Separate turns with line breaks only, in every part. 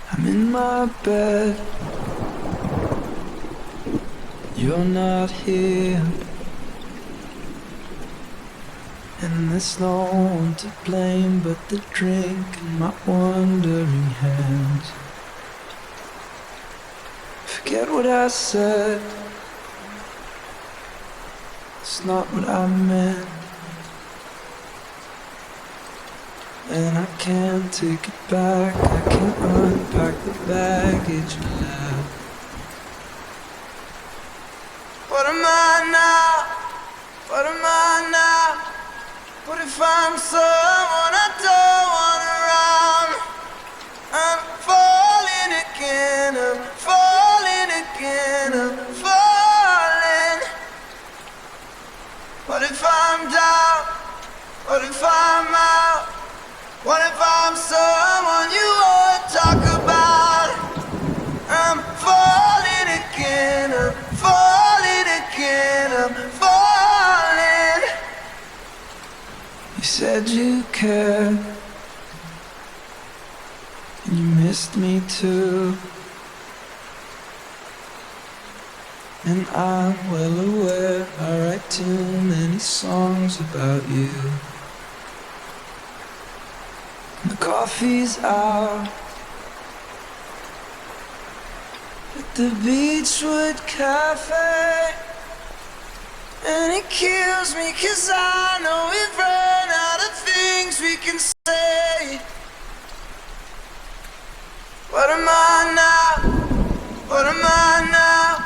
I'm in my bed, you're not here, and there's no one to blame but the drink and my wandering hands. Forget what I said, it's not what I meant, and I can't take it back. I can't unpack the baggage I left. What am I now? What am I now? What if I'm someone I don't want around? I'm falling again, I'm falling again, I'm falling. What if I'm down? What if I'm out? What if I'm someone you won't talk about? I'm falling again, I'm falling again, I'm falling. You said you cared, and you missed me too, and I'm well aware I write too many songs about you. The coffee's out at the Beachwood Cafe, and it kills me 'cause I know we've run out of things we can say. What am I now? What am I now?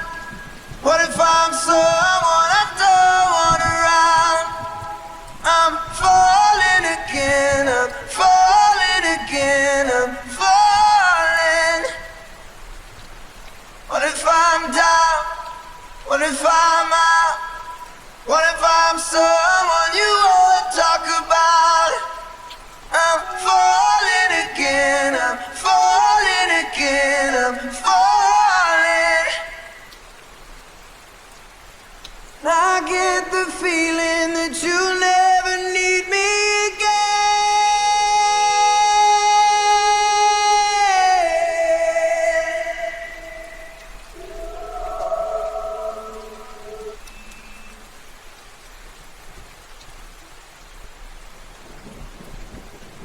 What if I'm someone I don't want around? I'm falling again, I'm falling again, I'm falling. What if I'm down? What if I'm out? What if I'm someone you won't talk about? I'm falling again, I'm falling again, I'm falling. I get the feeling that you'll never need me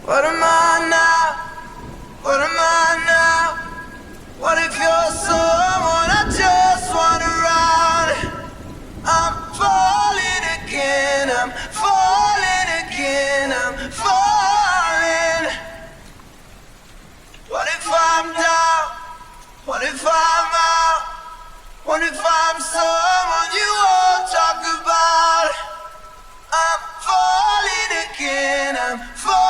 What am I now? What am I now? What if you're someone I just want around? I'm falling again, I'm falling again, I'm falling. What if I'm down? What if I'm out? What if I'm someone you won't talk about? I'm falling again, I'm falling.